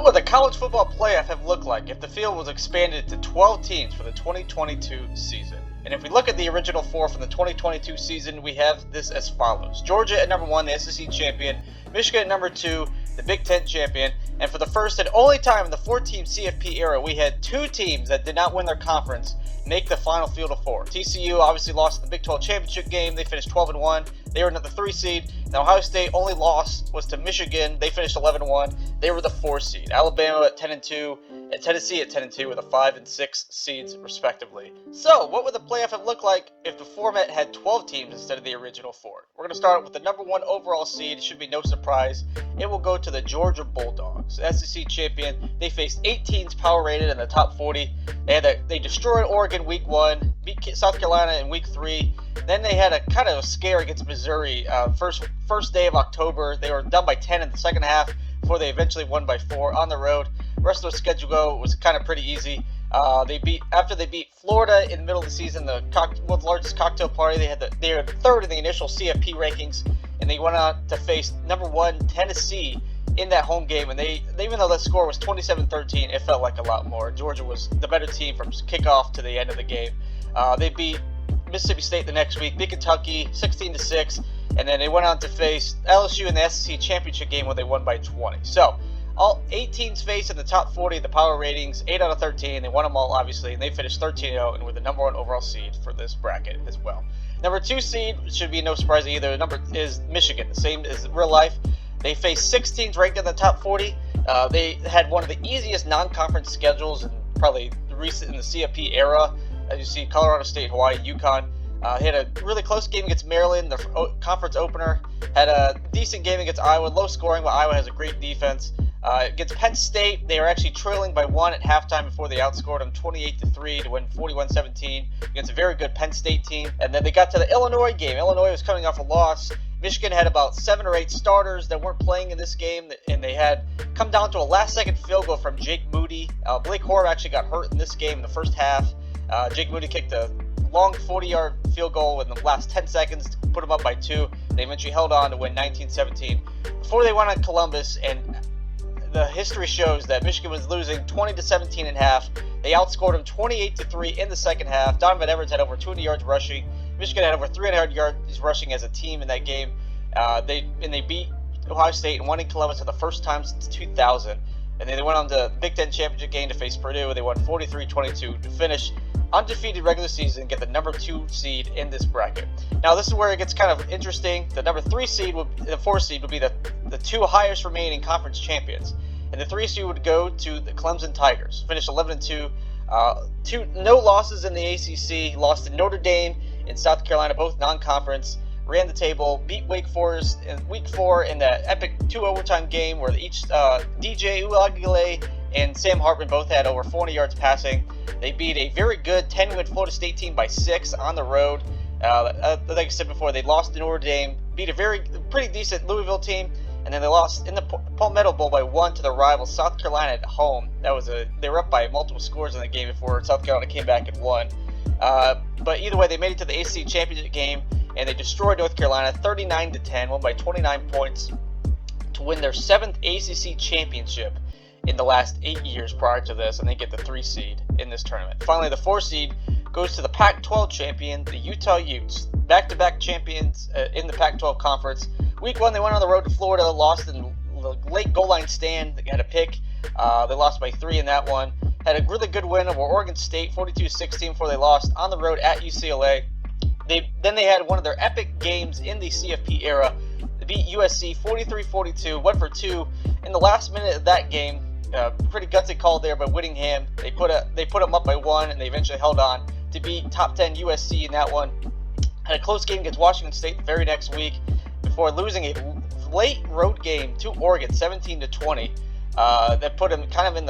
What would the college football playoff have looked like if the field was expanded to 12 teams for the 2022 season? And if we look at the original four from the 2022 season, we have this as follows. Georgia at number 1, the SEC champion. Michigan at number 2, the Big Ten champion. And for the first and only time in the 4-team CFP era, we had 2 teams that did not win their conference make the final field of 4. TCU obviously lost the Big 12 championship game. They finished 12-1. They were another 3 seed. Now Ohio State only loss was to Michigan. They finished 11-1. They were the 4 seed. Alabama at 10-2, and Tennessee at 10-2 with the 5 and 6 seeds respectively. So what would the playoff have looked like if the format had 12 teams instead of the original 4? We're going to start with the number 1 overall seed. It should be no surprise. It will go to the Georgia Bulldogs, SEC champion. They faced 8 teams power rated in the top 40. They destroyed Oregon week 1, beat South Carolina in week 3. Then they had a kind of a scare against Missouri. First day of October, they were down by 10 in the second half before they eventually won by 4 on the road. The rest of their schedule was kind of pretty easy. After they beat Florida in the middle of the season, the world's largest cocktail party. They were third in the initial CFP rankings, and they went on to face number 1 Tennessee in that home game. And even though that score was 27-13, it felt like a lot more. Georgia was the better team from kickoff to the end of the game. They beat Mississippi State the next week, beat Kentucky 16-6, and then they went on to face LSU in the SEC championship game where they won by 20. So all 8 teams faced in the top 40 of the power ratings, 8 out of 13. They won them all, obviously, and they finished 13-0 and were the number 1 overall seed for this bracket as well. Number 2 seed should be no surprise either. Number is Michigan, the same as real life. They faced 6 teams ranked in the top 40. They had one of the easiest non-conference schedules in probably in the CFP era. As you see, Colorado State, Hawaii, UConn. Had a really close game against Maryland, the conference opener. Had a decent game against Iowa, low scoring, but Iowa has a great defense. Against Penn State, they were actually trailing by 1 at halftime before they outscored them 28-3 to win 41-17 against a very good Penn State team. And then they got to the Illinois game. Illinois was coming off a loss. Michigan had about 7 or 8 starters that weren't playing in this game, and they had come down to a last-second field goal from Jake Moody. Blake Horb actually got hurt in this game in the first half. Jake Moody kicked a long 40-yard field goal in the last 10 seconds to put them up by 2. They eventually held on to win 19-17 before they went on Columbus, and the history shows that Michigan was losing 20-17 in half. They outscored them 28-3 in the second half. Donovan Edwards had over 200 yards rushing. Michigan had over 300 yards rushing as a team in that game. They beat Ohio State and won in Columbus for the first time since 2000. And then they went on to the Big Ten championship game to face Purdue. They won 43-22 to finish undefeated regular season and get the number 2 seed in this bracket. Now this is where it gets kind of interesting. The number 3 seed, the 4 seed would be the 2 highest remaining conference champions. And the 3 seed would go to the Clemson Tigers. Finished 11-2. No losses in the ACC. Lost to Notre Dame and South Carolina, both non-conference. Ran the table, beat Wake Forest in week 4 in the epic 2 overtime game where each DJ Uiagalelei and Sam Hartman both had over 400 yards passing. They beat a very good 10-win Florida State team by 6 on the road. Like I said before, they lost to Notre Dame, beat a pretty decent Louisville team, and then they lost in the Palmetto Bowl by 1 to the rival South Carolina at home. They were up by multiple scores in the game before South Carolina came back and won. But either way, they made it to the ACC championship game, and they destroyed North Carolina 39-10, won by 29 points to win their 7th ACC championship in the last 8 years prior to this, and they get the 3 seed in this tournament. Finally, the 4 seed goes to the Pac-12 champion, the Utah Utes, back-to-back champions in the Pac-12 conference. Week 1, they went on the road to Florida, lost in the late goal line stand. They had a pick. They lost by 3 in that one. Had a really good win over Oregon State, 42-16, before they lost on the road at UCLA. Then they had one of their epic games in the CFP era. They beat USC 43-42, went for 2 in the last minute of that game. Pretty gutsy call there by Whittingham. They put them up by 1, and they eventually held on to beat top 10 USC in that one. Had a close game against Washington State the very next week before losing a late road game to Oregon 17-20. That put them kind of in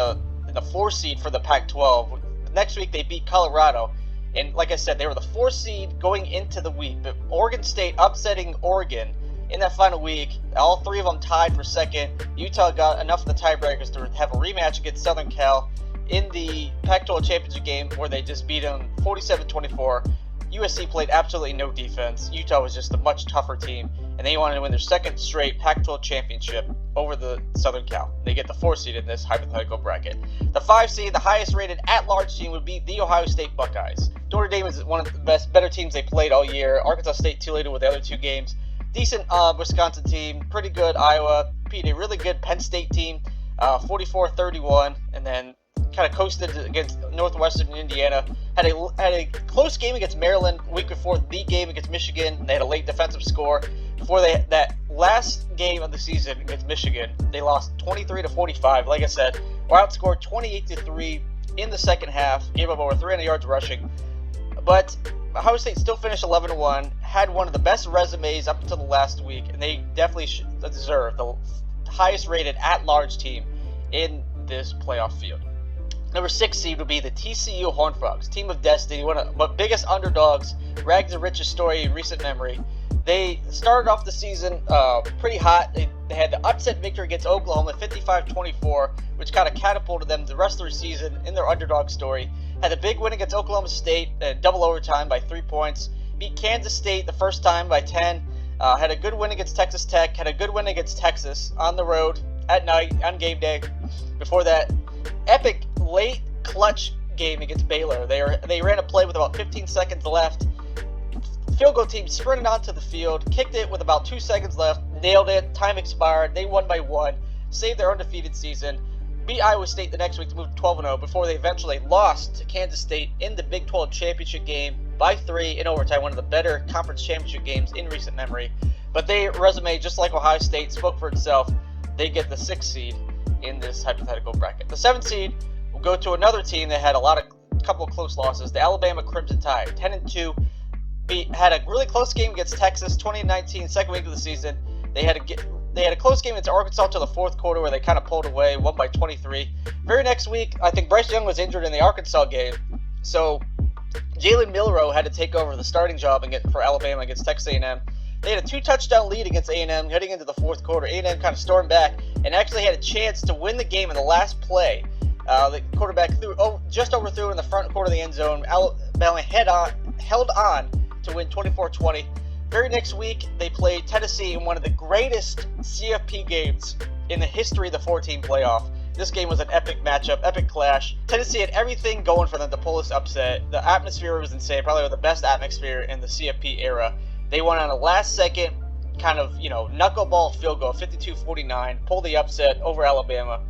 the 4 seed for the Pac-12. Next week they beat Colorado. And like I said, they were the 4 seed going into the week. But Oregon State upsetting Oregon in that final week. All 3 of them tied for second. Utah got enough of the tiebreakers to have a rematch against Southern Cal in the Pac-12 championship game where they just beat them 47-24. USC played absolutely no defense. Utah was just a much tougher team, and they wanted to win their second straight Pac-12 championship over the Southern Cal. They get the 4th seed in this hypothetical bracket. The 5 seed, the highest rated at-large team, would be the Ohio State Buckeyes. Notre Dame is one of the better teams they played all year. Arkansas State too later with the other 2 games. Decent Wisconsin team, pretty good Iowa, beat a really good Penn State team, 44-31, and then kind of coasted against Northwestern and Indiana. Had a close game against Maryland week before the game against Michigan. They had a late defensive score. Before that last game of the season against Michigan, they lost 23-45. Like I said, were outscored 28-3 in the second half. Gave up over 300 yards rushing, but Ohio State still finished 11-1. Had one of the best resumes up until the last week, and they definitely deserve the highest rated at-large team in this playoff field. Number 6 seed would be the TCU Horned Frogs, team of destiny, one of the biggest underdogs, rags and riches story in recent memory. They started off the season pretty hot. They had the upset victory against Oklahoma, 55-24, which kind of catapulted them the rest of their season in their underdog story. Had a big win against Oklahoma State, double overtime by 3 points. Beat Kansas State the first time by 10. Had a good win against Texas Tech. Had a good win against Texas on the road at night on game day. Before that, epic late clutch game against Baylor. They ran a play with about 15 seconds left. Field goal team sprinted onto the field, kicked it with about 2 seconds left, nailed it, time expired, they won by 1, saved their undefeated season, beat Iowa State the next week to move to 12-0 before they eventually lost to Kansas State in the Big 12 championship game by 3 in overtime, one of the better conference championship games in recent memory. But their resume, just like Ohio State, spoke for itself. They get the 6th seed in this hypothetical bracket. The 7th seed will go to another team that had a couple of close losses, the Alabama Crimson Tide, 10-2. Had a really close game against Texas, 2019, second week of the season. They had a close game against Arkansas till the 4th quarter where they kind of pulled away, won by 23. Very next week, I think Bryce Young was injured in the Arkansas game, so Jalen Milroe had to take over the starting job for Alabama against Texas A&M. They had a 2-touchdown lead against A&M heading into the 4th quarter. A&M kind of stormed back and actually had a chance to win the game in the last play. The quarterback just overthrew in the front quarter of the end zone. Alabama held on to win 24-20. Very next week, they played Tennessee in one of the greatest CFP games in the history of the 4-team playoff. This game was an epic matchup, epic clash. Tennessee had everything going for them to pull this upset. The atmosphere was insane, probably the best atmosphere in the CFP era. They won on a last-second kind of, knuckleball field goal, 52-49, pulled the upset over Alabama.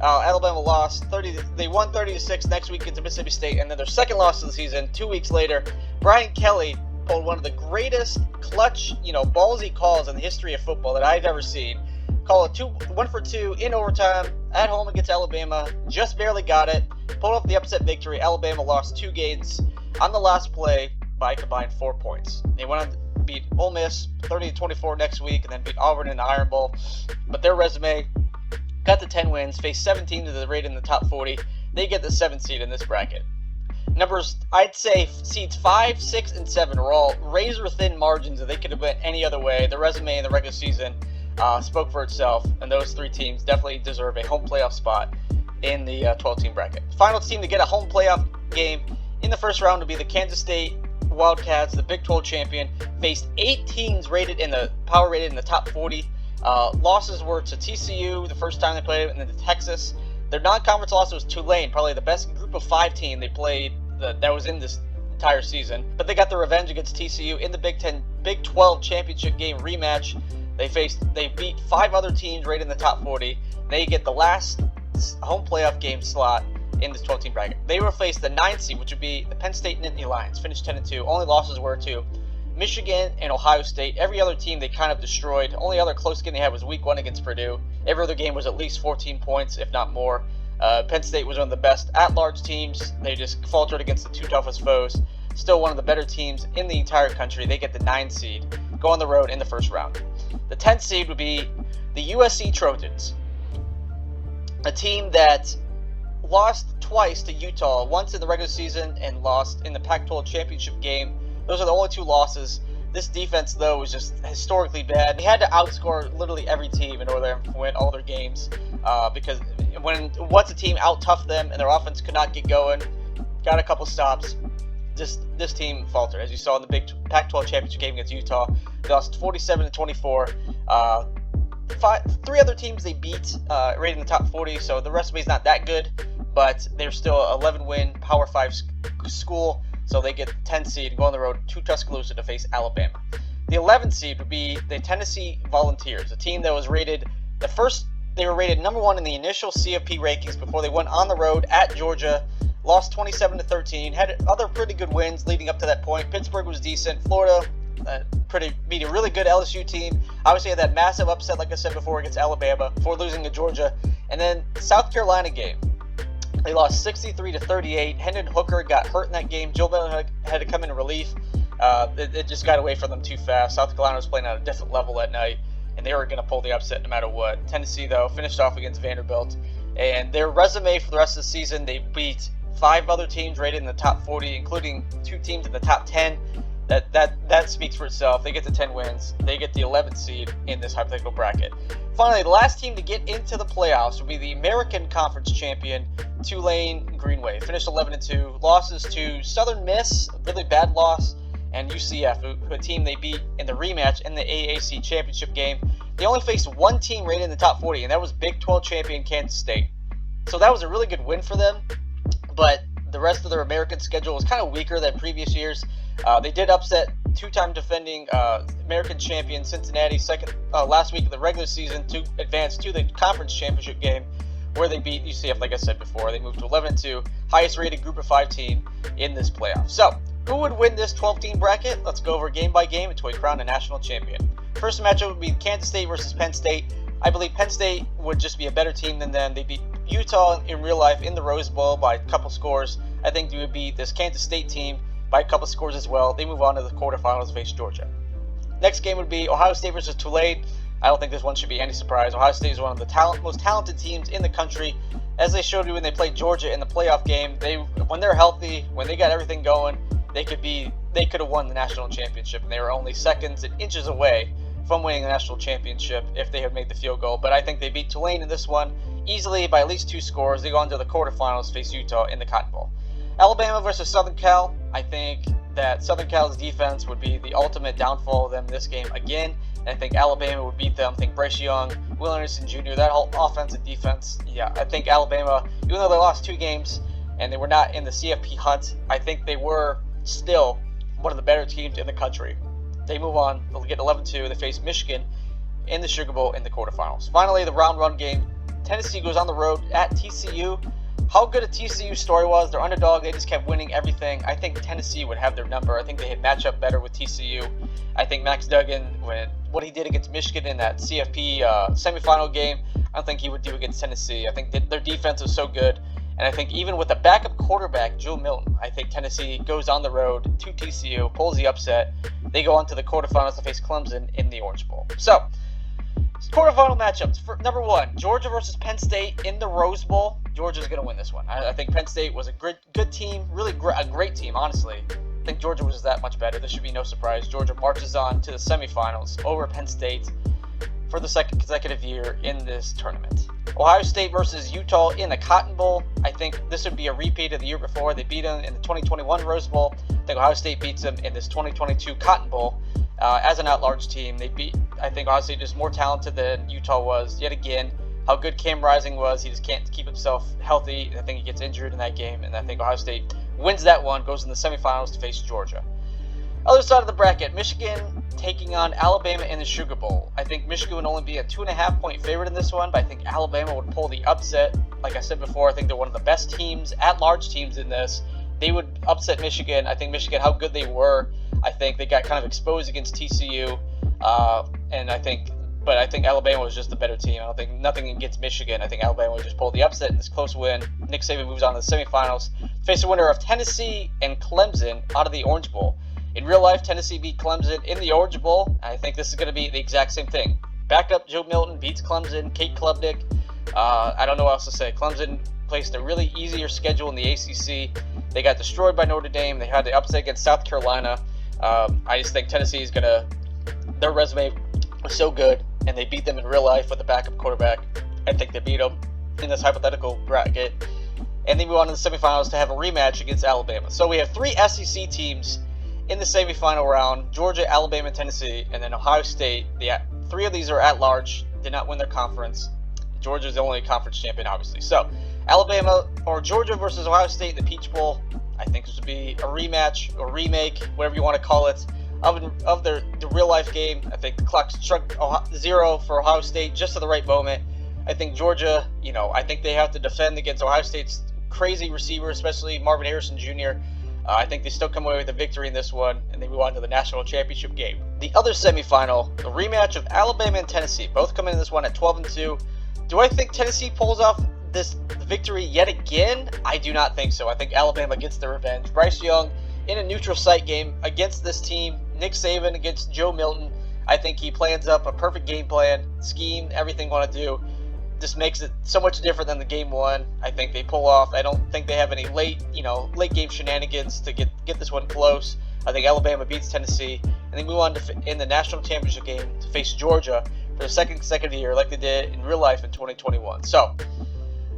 Alabama lost 30. They won 30-6 next week against Mississippi State, and then their second loss of the season, 2 weeks later. Brian Kelly pulled one of the greatest clutch, ballsy calls in the history of football that I've ever seen. Called a 1-for-2 in overtime at home against Alabama. Just barely got it. Pulled off the upset victory. Alabama lost 2 games on the last play by a combined 4 points. They went on to beat Ole Miss 30-24 next week, and then beat Auburn in the Iron Bowl. But their resume got the 10 wins, faced 7 teams that are rated in the top 40. They get the 7th seed in this bracket. Numbers, I'd say seeds 5, 6, and 7 are all razor-thin margins that they could have went any other way. The resume in the regular season spoke for itself, and those 3 teams definitely deserve a home playoff spot in the 12-team bracket. The final team to get a home playoff game in the first round would be the Kansas State Wildcats, the Big 12 champion. Faced 8 teams rated in the top 40. Losses were to TCU the first time they played it, and then to Texas. Their non-conference loss was Tulane, probably the best group of 5 team they played that was in this entire season. But they got the revenge against TCU in the Big 12 championship game rematch. They beat 5 other teams rated in the top 40. They get the last home playoff game slot in this 12-team bracket. They will face the 9th seed, which would be the Penn State Nittany Lions, finished 10-2. Only losses were to Michigan and Ohio State. Every other team they kind of destroyed. Only other close game they had was week 1 against Purdue. Every other game was at least 14 points, if not more. Penn State was one of the best at-large teams. They just faltered against the 2 toughest foes. Still one of the better teams in the entire country. They get the 9th seed, go on the road in the first round. The 10th seed would be the USC Trojans, a team that lost twice to Utah, once in the regular season and lost in the Pac-12 championship game. Those are the only 2 losses. This defense, though, was just historically bad. They had to outscore literally every team in order to win all their games because once a team out-toughed them and their offense could not get going, got a couple stops, this team faltered. As you saw in the big Pac-12 championship game against Utah, they lost 47-24. Three other teams they beat right in the top 40, so the resume is not that good, but they're still an 11-win Power 5 school, so they get 10 seed and go on the road to Tuscaloosa to face Alabama. The 11th seed would be the Tennessee Volunteers, a team that was rated they were rated number 1 in the initial CFP rankings before they went on the road at Georgia, lost 27-13, had other pretty good wins leading up to that point. Pittsburgh was decent, Florida beat a really good LSU team. Obviously had that massive upset, like I said before, against Alabama before losing to Georgia. And then South Carolina game, they lost 63-38. Hendon Hooker got hurt in that game. Joe Milton had to come in relief. It just got away from them too fast. South Carolina was playing at a different level that night, and they were going to pull the upset no matter what. Tennessee, though, finished off against Vanderbilt. And their resume for the rest of the season, they beat 5 other teams rated in the top 40, including 2 teams in the top 10. That speaks for itself. They get the 10 wins. They get the 11th seed in this hypothetical bracket. Finally, the last team to get into the playoffs will be the American Conference champion, Tulane Green Wave. Finished 11-2. Losses to Southern Miss, a really bad loss, and UCF, a team they beat in the rematch in the AAC championship game. They only faced 1 team rated in the top 40, and that was Big 12 champion Kansas State. So that was a really good win for them, but the rest of their American schedule was kind of weaker than previous years. They did upset 2-time defending American champion Cincinnati last week of the regular season to advance to the conference championship game, where they beat UCF, like I said before. They moved to 11-2, highest rated group of 5 team in this playoff. So, who would win this 12-team bracket? Let's go over game by game until we crown a national champion. First matchup would be Kansas State versus Penn State. I believe Penn State would just be a better team than them. They beat Utah in real life in the Rose Bowl by a couple scores. I think they would beat this Kansas State team by a couple scores as well. They move on to the quarterfinals to face Georgia. Next game would be Ohio State versus Tulane. I don't think this one should be any surprise. Ohio State is one of the most talented teams in the country. As they showed you when they played Georgia in the playoff game, when they're healthy, when they got everything going, they could have won the national championship, and they were only seconds and inches away from winning the national championship if they had made the field goal. But I think they beat Tulane in this one easily by at least 2 scores. They go on to the quarterfinals to face Utah in the Cotton Bowl. Alabama versus Southern Cal. I think that Southern Cal's defense would be the ultimate downfall of them in this game again. And I think Alabama would beat them. I think Bryce Young, Will Anderson Jr., that whole offense and defense. Yeah, I think Alabama, even though they lost 2 games and they were not in the CFP hunt, I think they were still one of the better teams in the country. They move on. They'll get 11-2. They face Michigan in the Sugar Bowl in the quarterfinals. Finally, the round 1 game. Tennessee goes on the road at TCU. How good a TCU story was. They're underdog. They just kept winning everything. I think Tennessee would have their number. I think they would match up better with TCU. I think Max Duggan, what he did against Michigan in that CFP semifinal game, I don't think he would do against Tennessee. I think their defense is so good. And I think even with a backup quarterback, Joe Milton, I think Tennessee goes on the road to TCU, pulls the upset. They go on to the quarterfinals to face Clemson in the Orange Bowl. So, quarterfinal matchups. For number 1, Georgia versus Penn State in the Rose Bowl. Georgia's going to win this one. I think Penn State was a good team, really a great team, honestly. I think Georgia was that much better. This should be no surprise. Georgia marches on to the semifinals over Penn State for the second consecutive year in this tournament. Ohio State versus Utah in the Cotton Bowl. I think this would be a repeat of the year before. They beat them in the 2021 Rose Bowl. I think Ohio State beats them in this 2022 Cotton Bowl. As an at-large team, I think Ohio State is more talented than Utah was yet again. How good Cam Rising was, he just can't keep himself healthy. I think he gets injured in that game, and I think Ohio State wins that one, goes in the semifinals to face Georgia. Other side of the bracket, Michigan taking on Alabama in the Sugar Bowl. I think Michigan would only be a 2.5-point favorite in this one, but I think Alabama would pull the upset. Like I said before, I think they're one of the best teams, at-large teams in this. They would upset Michigan. I think Michigan, how good they were, I think they got kind of exposed against TCU, but I think Alabama was just the better team. I don't think nothing against Michigan. I think Alabama would just pull the upset in this close win. Nick Saban moves on to the semifinals, face the winner of Tennessee and Clemson out of the Orange Bowl. In real life, Tennessee beat Clemson in the Orange Bowl. I think this is going to be the exact same thing. Backup Joe Milton beats Clemson. Kate Klubnik. I don't know what else to say. Clemson placed a really easier schedule in the ACC. They got destroyed by Notre Dame. They had the upset against South Carolina. I just think Tennessee is their resume was so good, and they beat them in real life with a backup quarterback. I think they beat them in this hypothetical bracket. and then we move on to the semifinals to have a rematch against Alabama. So we have 3 SEC teams in the semifinal round: Georgia, Alabama, Tennessee, and then Ohio State. The 3 of these are at large, did not win their conference. Georgia's the only conference champion, obviously. So Alabama or Georgia versus Ohio State in the Peach Bowl. I think this would be a rematch or remake, whatever you want to call it, of the real life game. I think the clock struck 0 for Ohio State just at the right moment. I think Georgia, I think they have to defend against Ohio State's crazy receiver, especially Marvin Harrison Jr. I think they still come away with a victory in this one, and they move on to the national championship game. The other semifinal, the rematch of Alabama and Tennessee, both come in this one at 12-2. Do I think Tennessee pulls off this victory yet again? I do not think so. I think Alabama gets their revenge. Bryce Young in a neutral site game against this team. Nick Saban against Joe Milton. I think he plans up a perfect game plan, scheme, everything you want to do. Just makes it so much different than the game one. I think they pull off. I don't think they have any late game shenanigans to get this one close. I think Alabama beats Tennessee, and they move on to in the national championship game to face Georgia for the second consecutive year, like they did in real life in 2021. So,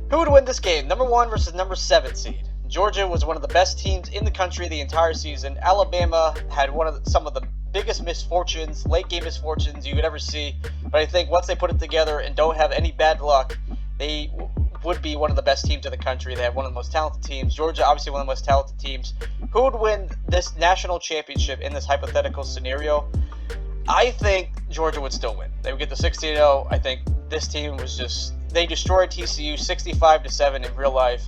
who would win this game? Number 1 versus number 7 seed. Georgia was one of the best teams in the country the entire season. Alabama had some of the biggest misfortunes, late game misfortunes you could ever see. But I think once they put it together and don't have any bad luck, they would be one of the best teams in the country. They have one of the most talented teams. Georgia, obviously one of the most talented teams. Who would win this national championship in this hypothetical scenario? I think Georgia would still win. They would get the 60-0. I think this team they destroyed TCU 65-7 in real life.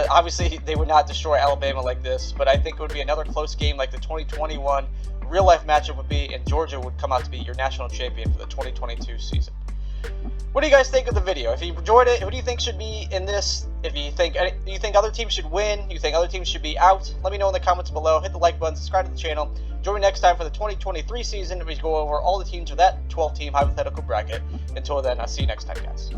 Obviously they would not destroy Alabama like this, but I think it would be another close game like the 2021 real life matchup would be, and Georgia would come out to be your national champion for the 2022 season. What do you guys think of the video? If you enjoyed it, who do you think should be in this? If you think other teams should win, you think other teams should be out, let me know in the comments below. Hit the like button, subscribe to the channel. Join me next time for the 2023 season, we go over all the teams of that 12-team hypothetical bracket. Until then, I'll see you next time, guys.